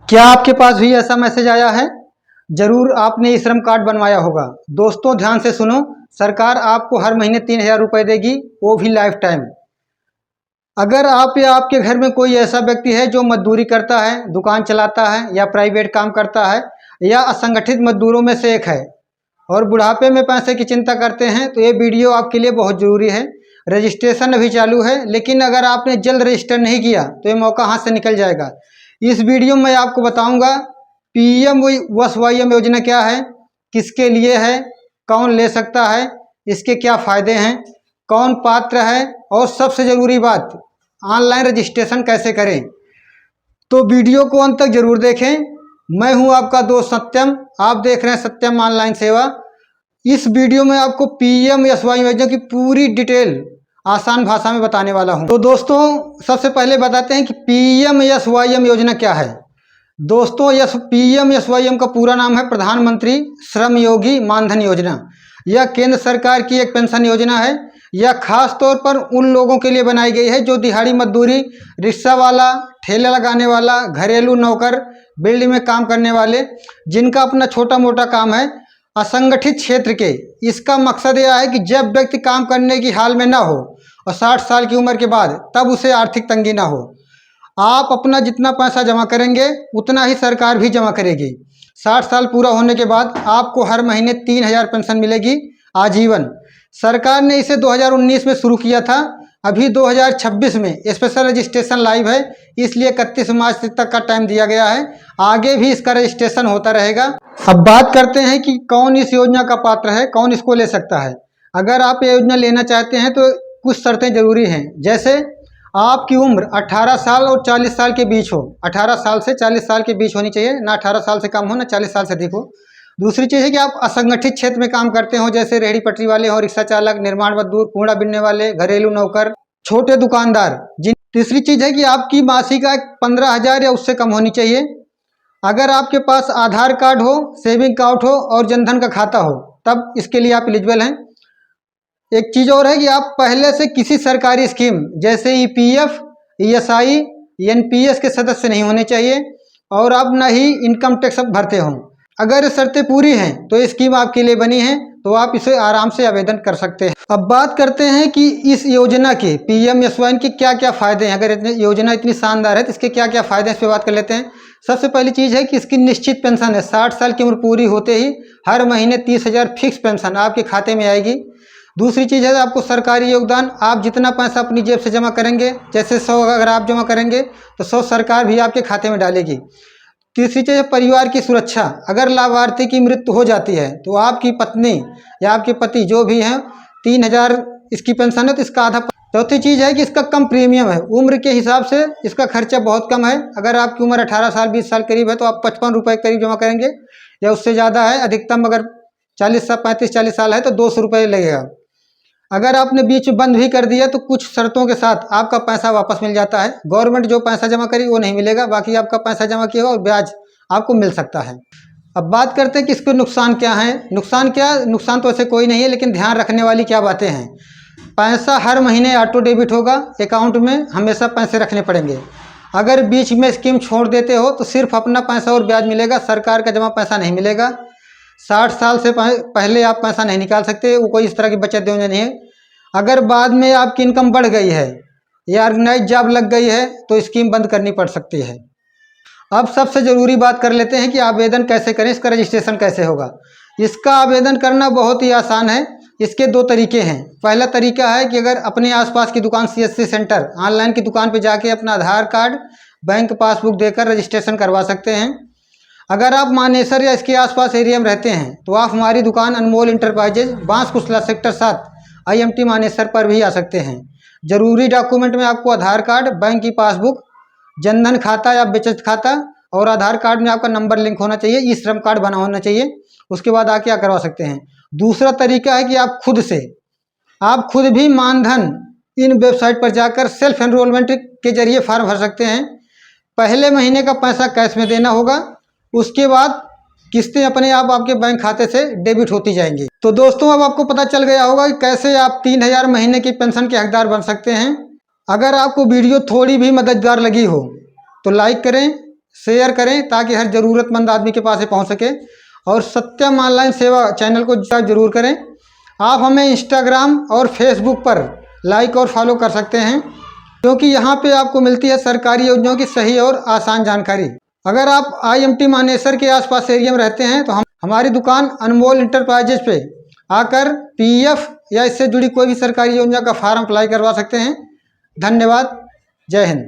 क्या आपके पास भी ऐसा मैसेज आया है? जरूर आपने ई श्रम कार्ड बनवाया होगा। दोस्तों ध्यान से सुनो, सरकार आपको हर महीने 3,000 रुपये देगी, वो भी लाइफ टाइम। अगर आप या आपके घर में कोई ऐसा व्यक्ति है जो मजदूरी करता है, दुकान चलाता है या प्राइवेट काम करता है या असंगठित मजदूरों में से एक है और बुढ़ापे में पैसे की चिंता करते हैं, तो ये वीडियो आपके लिए बहुत ज़रूरी है। रजिस्ट्रेशन अभी चालू है, लेकिन अगर आपने जल्द रजिस्टर नहीं किया तो ये मौका हाथ से निकल जाएगा। इस वीडियो में आपको बताऊंगा पीएम वसवाईएम योजना क्या है, किसके लिए है, कौन ले सकता है, इसके क्या फ़ायदे हैं, कौन पात्र है और सबसे ज़रूरी बात, ऑनलाइन रजिस्ट्रेशन कैसे करें। तो वीडियो को अंत तक जरूर देखें। मैं हूं आपका दोस्त सत्यम, आप देख रहे हैं सत्यम ऑनलाइन सेवा। इस वीडियो में आपको पीएम वसवाई योजना की पूरी डिटेल आसान भाषा में बताने वाला हूं। तो दोस्तों सबसे पहले बताते हैं कि पीएम वसवाईएम योजना क्या है। दोस्तों पीएम वसवाईएम का पूरा नाम है प्रधानमंत्री श्रम योगी मानधन योजना। यह केंद्र सरकार की एक पेंशन योजना है। यह खास तौर पर उन लोगों के लिए बनाई गई है जो दिहाड़ी मजदूरी, रिक्शा वाला, ठेला लगाने वाला, घरेलू नौकर, बिल्डिंग में काम करने वाले, जिनका अपना छोटा मोटा काम है, असंगठित क्षेत्र के। इसका मकसद यह है कि जब व्यक्ति काम करने की हाल में ना हो और 60 साल की उम्र के बाद, तब उसे आर्थिक तंगी ना हो। आप अपना जितना पैसा जमा करेंगे उतना ही सरकार भी जमा करेगी। 60 साल पूरा होने के बाद आपको हर महीने 3,000 पेंशन मिलेगी आजीवन। सरकार ने इसे 2019 में शुरू किया था। अभी 2026 में स्पेशल रजिस्ट्रेशन लाइव है, इसलिए 31 मार्च तक का टाइम दिया गया है। आगे भी इसका रजिस्ट्रेशन होता रहेगा। अब बात करते हैं कि कौन इस योजना का पात्र है, कौन इसको ले सकता है। अगर आप ये योजना लेना चाहते हैं तो कुछ शर्तें जरूरी हैं, जैसे आपकी उम्र 18 साल और 40 साल के बीच हो। 18 साल से 40 साल के बीच होनी चाहिए, ना 18 साल से कम हो, ना 40 साल से अधिक हो। दूसरी चीज़ है कि आप असंगठित क्षेत्र में काम करते हो, जैसे रेहड़ी पटरी वाले हो, रिक्शा चालक, निर्माण मजदूर, कूड़ा बीनने वाले, घरेलू नौकर, छोटे दुकानदार। तीसरी चीज़ है कि आपकी मासिक आय 15,000 या उससे कम होनी चाहिए। अगर आपके पास आधार कार्ड हो, सेविंग अकाउंट हो और जनधन का खाता हो, तब इसके लिए आप एलिजिबल हैं। एक चीज़ और है कि आप पहले से किसी सरकारी स्कीम जैसे ईपीएफ, ईएसआई, एनपीएस के सदस्य नहीं होने चाहिए और आप न ही इनकम टैक्स भरते हों। अगर ये शर्तें पूरी हैं तो ये स्कीम आपके लिए बनी है, तो आप इसे आराम से आवेदन कर सकते हैं। अब बात करते हैं कि इस योजना के पीएम वसवाईएम के क्या क्या फ़ायदे हैं। अगर योजना इतनी शानदार है तो इसके क्या क्या फ़ायदे हैं, इस पर बात कर लेते हैं। सबसे पहली चीज़ है कि इसकी निश्चित पेंशन है। 60 साल की उम्र पूरी होते ही हर महीने 30,000 फिक्स पेंशन आपके खाते में आएगी। दूसरी चीज़ है आपको सरकारी योगदान। आप जितना पैसा अपनी जेब से जमा करेंगे, जैसे 100 अगर आप जमा करेंगे तो 100 सरकार भी आपके खाते में डालेगी। तीसरी चीज़ है परिवार की सुरक्षा। अगर लाभार्थी की मृत्यु हो जाती है तो आपकी पत्नी या आपके पति जो भी हैं 3,000 इसकी पेंशन है, तो इसका आधा। चौथी चीज़ है कि इसका कम प्रीमियम है। उम्र के हिसाब से इसका खर्चा बहुत कम है। अगर आपकी उम्र 18 साल 20 साल करीब है तो आप 55 रुपये करीब जमा करेंगे या उससे ज़्यादा है। अधिकतम अगर 35-40 साल है तो 200 रुपये लगेगा। अगर आपने बीच में बंद भी कर दिया तो कुछ शर्तों के साथ आपका पैसा वापस मिल जाता है। गवर्नमेंट जो पैसा जमा करी वो नहीं मिलेगा, बाकी आपका पैसा जमा किया और ब्याज आपको मिल सकता है। अब बात करते हैं कि इसके नुकसान क्या हैं। नुकसान तो ऐसे कोई नहीं है, लेकिन ध्यान रखने वाली क्या बातें हैं। पैसा हर महीने ऑटो डेबिट होगा, अकाउंट में हमेशा पैसे रखने पड़ेंगे। अगर बीच में स्कीम छोड़ देते हो तो सिर्फ अपना पैसा और ब्याज मिलेगा, सरकार का जमा पैसा नहीं मिलेगा। 60 साल से पहले आप पैसा नहीं निकाल सकते, वो कोई इस तरह की बचत योजना नहीं है। अगर बाद में आपकी इनकम बढ़ गई है या ऑर्गेनाइज जॉब लग गई है तो स्कीम बंद करनी पड़ सकती है। अब सबसे ज़रूरी बात कर लेते हैं कि आवेदन कैसे करें, इसका रजिस्ट्रेशन कैसे होगा। इसका आवेदन करना बहुत ही आसान है। इसके 2 तरीके हैं। पहला तरीका है कि अगर अपने आसपास की दुकान सीएससी सेंटर ऑनलाइन की दुकान पर जाके अपना आधार कार्ड, बैंक पासबुक देकर रजिस्ट्रेशन करवा सकते हैं। अगर आप मानेसर या इसके आसपास एरिया में रहते हैं तो आप हमारी दुकान अनमोल इंटरप्राइजेज, बांसकुसला सेक्टर 7, IMT मानेसर पर भी आ सकते हैं। जरूरी डॉक्यूमेंट में आपको आधार कार्ड, बैंक की पासबुक, जनधन खाता या बचत खाता और आधार कार्ड में आपका नंबर लिंक होना चाहिए, ई श्रम कार्ड बना होना चाहिए। उसके बाद आप क्या करवा सकते हैं। दूसरा तरीका है कि आप खुद भी मानधन इन वेबसाइट पर जाकर सेल्फ एनरोलमेंट के जरिए फॉर्म भर सकते हैं। पहले महीने का पैसा कैश में देना होगा, उसके बाद किस्तें अपने आप आपके बैंक खाते से डेबिट होती जाएंगी। तो दोस्तों अब आपको पता चल गया होगा कि कैसे आप 3,000 महीने की पेंशन के हकदार बन सकते हैं। अगर आपको वीडियो थोड़ी भी मददगार लगी हो तो लाइक करें, शेयर करें ताकि हर ज़रूरतमंद आदमी के पास ये पहुंच सके। और सत्यम ऑनलाइन सेवा चैनल को जरूर करें। आप हमें इंस्टाग्राम और फेसबुक पर लाइक और फॉलो कर सकते हैं, क्योंकि यहाँ पे आपको मिलती है सरकारी योजनाओं की सही और आसान जानकारी। अगर आप IMT मानेसर के आसपास एरिया में रहते हैं तो हमारी दुकान अनमोल इंटरप्राइजेज पे आकर PF या इससे जुड़ी कोई भी सरकारी योजना का फॉर्म अप्लाई करवा सकते हैं। धन्यवाद। जय हिंद।